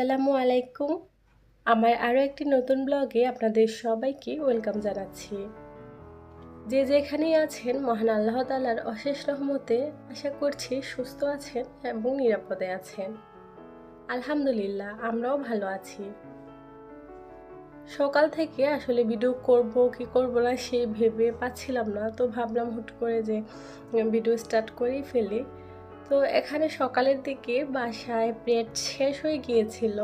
আসসালামু আলাইকুম। আমার আরও একটি নতুন ব্লগে আপনাদের সবাইকে ওয়েলকাম জানাচ্ছি। যে যেখানেই আছেন মহান আল্লাহ তাআলার অশেষ রহমতে আশা করছি সুস্থ আছেন এবং নিরাপদে আছেন। আলহামদুলিল্লাহ আমরাও ভালো আছি। সকাল থেকে আসলে ভিডিও করব কি করব না সে ভেবে পাচ্ছিলাম না, তো ভাবলাম হুট করে যে ভিডিও স্টার্ট করেই ফেলি। তো এখানে সকালের দিকে বাসায় ব্রেড শেষ হয়ে গিয়েছিল।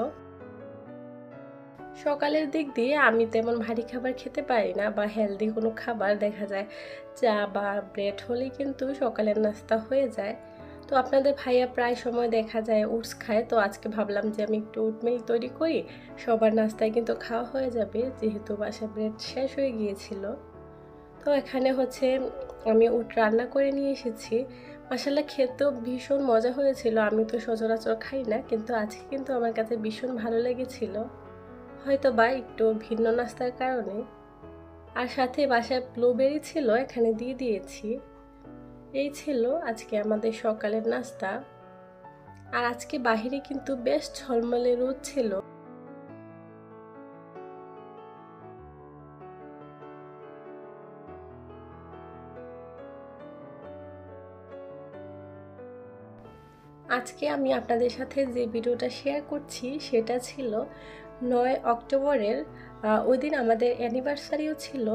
সকালের দিক দিয়ে আমি তেমন ভারী খাবার খেতে পারি না বা হেলদি কোনো খাবার, দেখা যায় চা বা ব্রেড হলেই কিন্তু সকালের নাস্তা হয়ে যায়। তো আপনাদের ভাইয়া প্রায় সময় দেখা যায় ওটস খায়, তো আজকে ভাবলাম যে আমি একটু ওটমিল তৈরি করি, সবার নাস্তায় কিন্তু খাওয়া হয়ে যাবে যেহেতু বাসায় ব্রেড শেষ হয়ে গিয়েছিল। তো এখানে হচ্ছে আমি ওট রান্না করে নিয়ে এসেছি। মাশাআল্লাহ খেতেও ভীষণ মজা হয়েছিল। আমি তো সচরাচর খাই না, কিন্তু আজকে কিন্তু আমার কাছে ভীষণ ভালো লেগেছিল, হয়তো বা একটু ভিন্ন নাস্তার কারণে। আর সাথে বাসায় ব্লুবেরি ছিল, এখানে দিয়ে দিয়েছি। এই ছিল আজকে আমাদের সকালের নাস্তা। আর আজকে বাহিরে কিন্তু বেশ ঝলমলে রোদ ছিল। আজকে আমি আপনাদের সাথে যে ভিডিওটা শেয়ার করছি সেটা ছিল 9 অক্টোবরের। ওই দিন আমাদের অ্যানিভার্সারিও ছিল,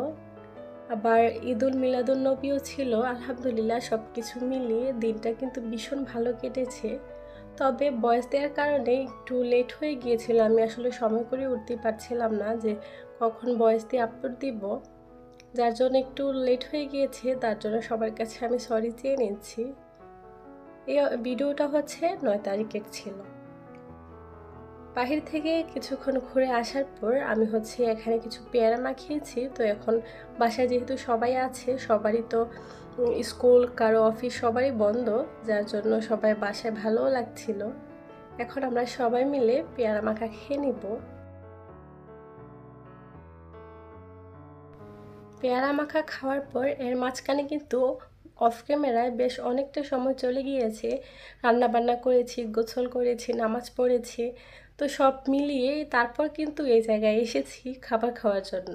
আবার ঈদুল মিলাদুন্নবীও ছিল। আলহামদুলিল্লাহ সব কিছু মিলিয়ে দিনটা কিন্তু ভীষণ ভালো কেটেছে। তবে ভয়েস দেওয়ার কারণে একটু লেট হয়ে গিয়েছিল। আমি আসলে সময় করে উঠতে পারছিলাম না যে কখন ভয়েস দিয়ে আপলোড দিব, যার জন্য একটু লেট হয়ে গিয়েছে। তার জন্য সবার কাছে আমি সরি চেয়ে নিচ্ছি। এই ভিডিওটা হচ্ছে 9 তারিখের ছিল। বাহির থেকে কিছুক্ষণ ঘুরে আসার পর আমি হচ্ছে এখানে কিছু পেয়ারা মাখিয়েছি। তো এখন বাসায় যেহেতু সবাই আছে, সবারই তো স্কুল, কারো অফিস সবারই বন্ধ, যার জন্য সবাই বাসায় ভালোও লাগছিল। এখন আমরা সবাই মিলে পেয়ারা মাখা খেয়ে নিব। পেয়ারা মাখা খাওয়ার পর এর মাঝখানে কিন্তু অফ ক্যামেরায় বেশ অনেকটা সময় চলে গিয়েছে। রান্না বান্না করেছি, গোসল করেছি, নামাজ পড়েছি, তো সব মিলিয়ে তারপর কিন্তু এই জায়গায় এসেছি খাবার খাওয়ার জন্য।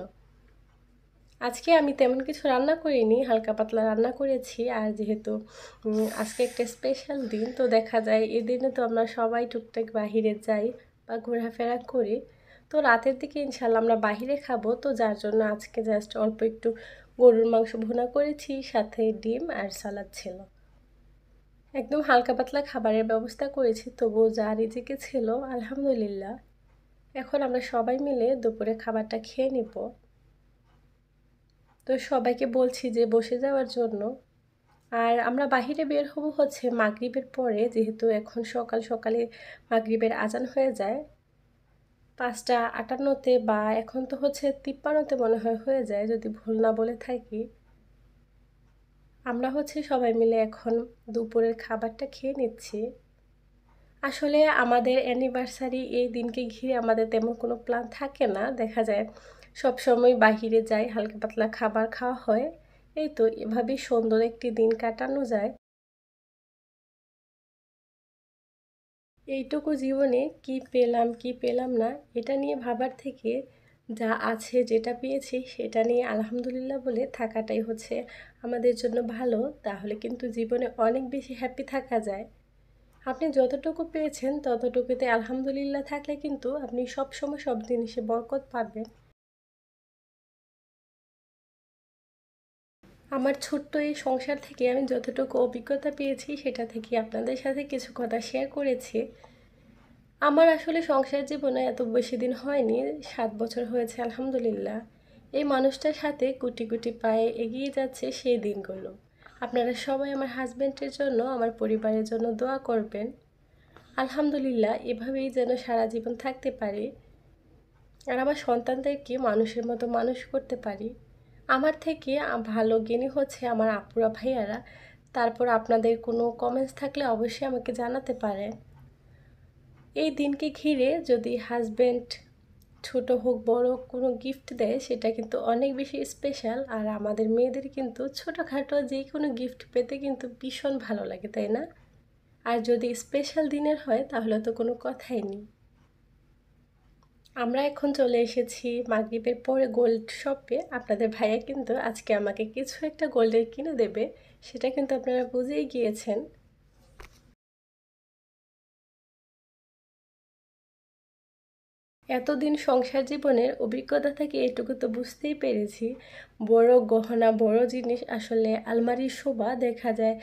আজকে আমি তেমন কিছু রান্না করিনি, হালকা পাতলা রান্না করেছি। আর যেহেতু আজকে একটা স্পেশাল দিন, তো দেখা যায় এই দিনে তো আমরা সবাই টুকটাক বাহিরে যাই বা ঘোরাফেরা করি। তো রাতের দিকে ইনশাল্লাহ আমরা বাহিরে খাবো, তো যার জন্য আজকে জাস্ট অল্প একটু গরুর মাংস ভুনা করেছি, সাথে ডিম আর সালাদ ছিল। একদম হালকা পাতলা খাবারের ব্যবস্থা করেছি, তবুও যা রিজিকে ছিল আলহামদুলিল্লাহ। এখন আমরা সবাই মিলে দুপুরে খাবারটা খেয়ে নিব। তো সবাইকে বলছি যে বসে যাওয়ার জন্য। আর আমরা বাহিরে বের হব হচ্ছে মাগরিবের পরে, যেহেতু এখন সকাল সকালে মাগরিবের আজান হয়ে যায় 5টা 58-তে, বা এখন তো হচ্ছে 53-তে মনে হয় হয়ে যায় যদি ভুল না বলে থাকি। আমরা হচ্ছে সবাই মিলে এখন দুপুরের খাবারটা খেয়ে নিচ্ছি। আসলে আমাদের অ্যানিভার্সারি এই দিনকে ঘিরে আমাদের তেমন কোনো প্ল্যান থাকে না, দেখা যায় সব সময় বাহিরে যাই, হালকা পাতলা খাবার খাওয়া হয়। এই তো এভাবেই সুন্দর একটি দিন কাটানো যায়। এইটুকু জীবনে কি পেলাম কি পেলাম না এটা নিয়ে ভাবার থেকে যা আছে, যেটা পেয়েছি সেটা নিয়ে আলহামদুলিল্লাহ বলে থাকাটাই হচ্ছে আমাদের জন্য ভালো। তাহলে কিন্তু জীবনে অনেক বেশি হ্যাপি থাকা যায়। আপনি যতটুকু পেয়েছেন ততটুকুতে আলহামদুলিল্লাহ থাকলে কিন্তু আপনি সব সময় সব জিনিসে বরকত পাবেন। আমার ছোট্ট এই সংসার থেকে আমি যতটুকু অভিজ্ঞতা পেয়েছি সেটা থেকে আপনাদের সাথে কিছু কথা শেয়ার করেছি। আমার আসলে সংসার জীবনে এত বেশি দিন হয়নি, 7 বছর হয়েছে আলহামদুলিল্লাহ। এই মানুষটার সাথে গুটি গুটি পায়ে এগিয়ে যাচ্ছে সেই দিনগুলো। আপনারা সবাই আমার হাজব্যান্ডের জন্য, আমার পরিবারের জন্য দোয়া করবেন। আলহামদুলিল্লাহ এভাবেই যেন সারা জীবন থাকতে পারি, আর আমার সন্তানদেরকে মানুষের মতো মানুষ করতে পারি। আমার থেকে ভালো জ্ঞানী হচ্ছে আমার আপুরা ভাইয়ারা। তারপর আপনাদের কোনো কমেন্টস থাকলে অবশ্যই আমাকে জানাতে পারেন। এই দিনকে ঘিরে যদি হাজব্যান্ড ছোট হোক বড় হোক কোনো গিফট দেয় সেটা কিন্তু অনেক বেশি স্পেশাল। আর আমাদের মেয়েদের কিন্তু ছোটোখাটো যে কোনো গিফট পেতে কিন্তু ভীষণ ভালো লাগে, তাই না? আর যদি স্পেশাল দিনের হয় তাহলে তো কোনো কথাই নেই। আমরা এখন চলে এসেছি মাগরিবের পরে গোল্ড শপে। আপনাদের ভাইয়া কিন্তু আজকে আমাকে কিছু একটা গোল্ডের কিনে দেবে, সেটা কিন্তু আপনারা বুঝেই গিয়েছেন। এতদিন সংসার জীবনের অভিজ্ঞতা থেকে এটুকু তো বুঝতেই পেরেছি, বড় গহনা বড় জিনিস আসলে আলমারির শোভা দেখা যায়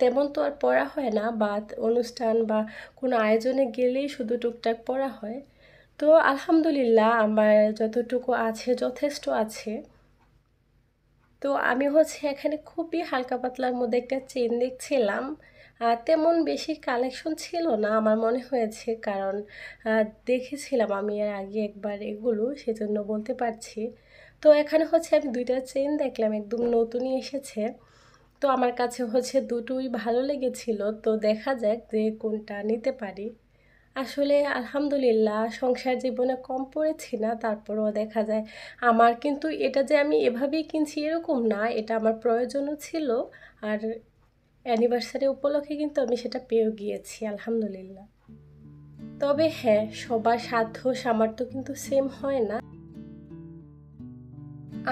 তেমন তো আর পরা হয় না, বা অনুষ্ঠান বা কোনো আয়োজনে গেলেই শুধু টুকটাক পরা হয়। তো আলহামদুলিল্লাহ আমার যতটুকু আছে যথেষ্ট আছে। তো আমি এখানে খুবই হালকা পাতলার মধ্যে একটা চেন দেখছিলাম। তেমন বেশি কালেকশন ছিল না আমার মনে হয়েছে, কারণ দেখেছিলাম আমি এর আগে একবার এগুলো, সেজন্য বলতে পারছি। তো এখানে আমি দুইটা চেন দেখলাম, একদম নতুনই এসেছে। তো আমার কাছে দুটোই ভালো লেগেছিল, তো দেখা যাক যে কোনটা নিতে পারি। আসলে আলহামদুলিল্লাহ সংসার জীবনে কম পড়েছি না, তারপরেও দেখা যায় আমার কিন্তু এটা যে আমি এভাবেই কিনছি এরকম না, এটা আমার প্রয়োজনও ছিল। আর অ্যানিভার্সারি উপলক্ষে কিন্তু আমি সেটা পেয়েও গিয়েছি আলহামদুলিল্লাহ। তবে হ্যাঁ, সবার সাধ্য সামর্থ্য কিন্তু সেম হয় না।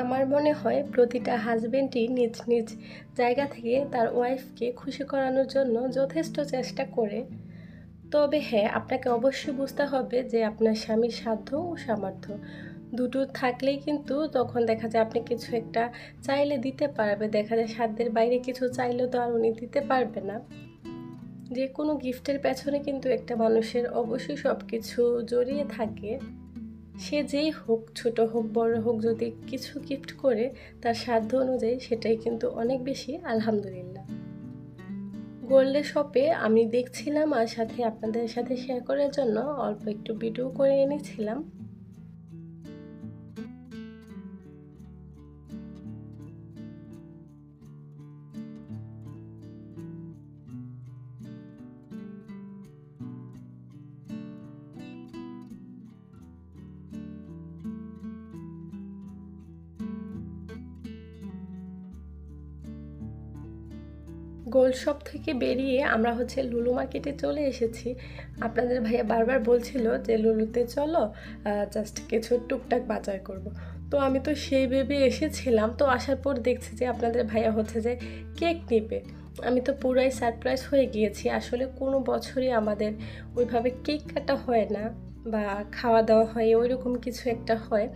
আমার মনে হয় প্রতিটা হাজবেন্ডই নিজ নিজ জায়গা থেকে তার ওয়াইফকে খুশি করানোর জন্য যথেষ্ট চেষ্টা করে। তবে হ্যাঁ, আপনাকে অবশ্যই বুঝতে হবে যে আপনার স্বামীর সাধ্য ও সামর্থ্য দুটো থাকলেই কিন্তু তখন দেখা যায় আপনি কিছু একটা চাইলে দিতে পারবে। দেখা যায় সাধ্যের বাইরে কিছু চাইলেও তো আর উনি দিতে পারবে না। যে কোনো গিফটের পেছনে কিন্তু একটা মানুষের অবশ্যই সব কিছু জড়িয়ে থাকে। সে যেই হোক, ছোট হোক বড় হোক, যদি কিছু গিফট করে তার সাধ্য অনুযায়ী, সেটাই কিন্তু অনেক বেশি আলহামদুলিল্লাহ। গোল্ডের শপে আমি দেখছিলাম আর সাথে আপনাদের সাথে শেয়ার করার জন্য অল্প একটু ভিডিও করে এনেছিলাম। গোল্ড শপ থেকে বেরিয়ে আমরা লুলু মার্কেটে চলে এসেছি। আপনাদের ভাইয়া বারবার বলছিল যে লুলুতে চলো, জাস্ট কিছু টুকটাক বাজার করব। তো আমি তো সেই ভেবে এসেছিলাম, তো আসার পর দেখছি যে আপনাদের ভাইয়া যে কেক নেবে। আমি তো পুরাই সারপ্রাইজ হয়ে গিয়েছি। আসলে কোনো বছরই আমাদের ওইভাবে কেক কাটা হয় না, বা খাওয়া দাওয়া হয় ওইরকম কিছু একটা হয়,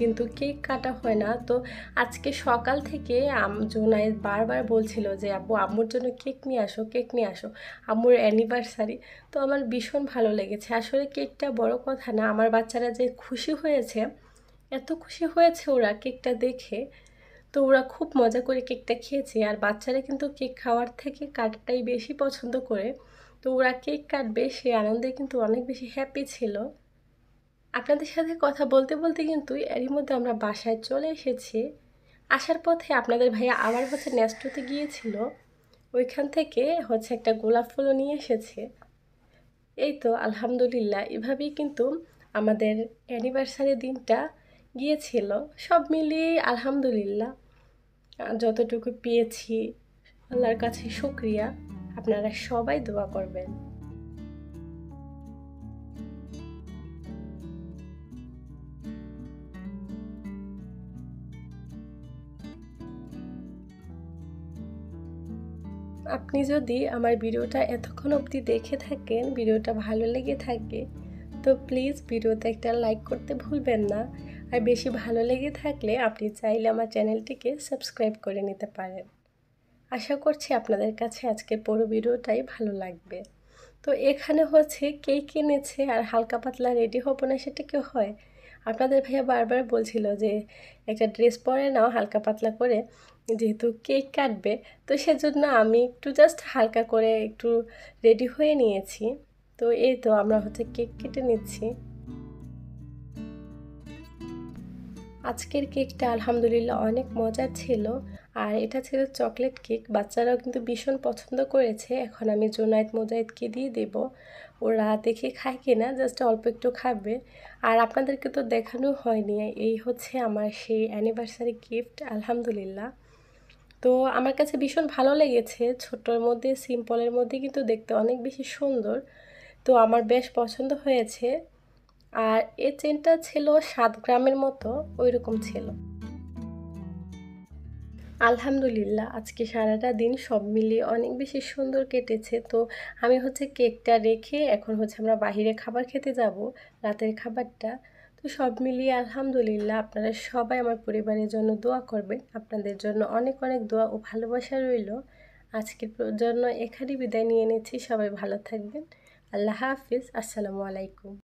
কিন্তু কেক কাটা হয় না। তো আজকে সকাল থেকে জোনায়েদ বারবার বলছিল যে আব্বু আম্মুর জন্য কেক নিয়ে আসো, কেক নিয়ে আসো, আম্মুর অ্যানিভার্সারি। তো আমার ভীষণ ভালো লেগেছে। আসলে কেকটা বড় কথা না, আমার বাচ্চারা যে খুশি হয়েছে, এত খুশি হয়েছে ওরা কেকটা দেখে। তো ওরা খুব মজা করে কেকটা খেয়েছে। আর বাচ্চারা কিন্তু কেক খাওয়ার থেকে কাটাটাই বেশি পছন্দ করে। তো ওরা কেক কাটবে সে আনন্দে কিন্তু অনেক বেশি হ্যাপি ছিল। আপনাদের সাথে কথা বলতে বলতে কিন্তু এরই মধ্যে আমরা বাসায় চলে এসেছি। আসার পথে আপনাদের ভাইয়া আবার নেস্টোতে গিয়েছিল, ওইখান থেকে একটা গোলাপ ফুলও নিয়ে এসেছে। এই তো আলহামদুলিল্লাহ, এভাবেই কিন্তু আমাদের অ্যানিভার্সারি দিনটা গিয়েছিল। সব মিলিয়ে আলহামদুলিল্লাহ যতটুকু পেয়েছি আল্লাহর কাছে শুকরিয়া। আপনারা সবাই দোয়া করবেন। আপনি যদি আমার ভিডিওটা এতক্ষণ অবধি দেখে থাকেন, ভিডিওটা ভালো লেগে থাকে, তো প্লিজ ভিডিওতে একটা লাইক করতে ভুলবেন না। আর বেশি ভালো লেগে থাকলে আপনি চাইলে আমার চ্যানেলটিকে সাবস্ক্রাইব করে নিতে পারেন। আশা করছি আপনাদের কাছে আজকের পুরো ভিডিওটাই ভালো লাগবে। তো এখানে কেক এনেছে, আর হালকা পাতলা রেডি হবো না সেটা কেউ হয়। আপনাদের ভাইয়া বারবার বলছিল যে একটা ড্রেস পরে নাও হালকা পাতলা করে, যেহেতু কেক কাটবে। তো সেজন্য আমি একটু জাস্ট হালকা করে একটু রেডি হয়ে নিয়েছি। তো এই তো আমরা কেক কেটে নিচ্ছি। আজকের কেকটা আলহামদুলিল্লাহ অনেক মজার ছিল। আর এটা ছিল চকলেট কেক, বাচ্চারাও কিন্তু ভীষণ পছন্দ করেছে। এখন আমি জোনায়েদ মোজায়েদকে দিয়ে দেব, ওরা দেখে খায় কিনা, জাস্ট অল্প একটু খাবে। আর আপনাদেরকে তো দেখানো হয়নি, এই আমার সেই অ্যানিভার্সারি গিফট আলহামদুলিল্লাহ। তো আমার কাছে ভীষণ ভালো লেগেছে, ছোটোর মধ্যে সিম্পলের মধ্যে কিন্তু দেখতে অনেক বেশি সুন্দর। তো আমার বেশ পছন্দ হয়েছে। আর এই চেনটা ছিল 7 গ্রামের মতো, ওই রকম ছিল। আলহামদুলিল্লাহ আজকে সারাটা দিন সব মিলিয়ে অনেক বেশি সুন্দর কেটেছে। তো আমি কেকটা রেখে এখন আমরা বাহিরে খাবার খেতে যাব, রাতের খাবারটা। তো সব মিলিয়ে আলহামদুলিল্লাহ, আপনারা সবাই আমার পরিবারের জন্য দোয়া করবেন। আপনাদের জন্য অনেক অনেক দোয়া ও ভালোবাসা রইল। আজকের জন্য এখানেই বিদায় নিয়ে নিচ্ছি। সবাই ভালো থাকবেন। আল্লাহ হাফিজ। আসসালামু আলাইকুম।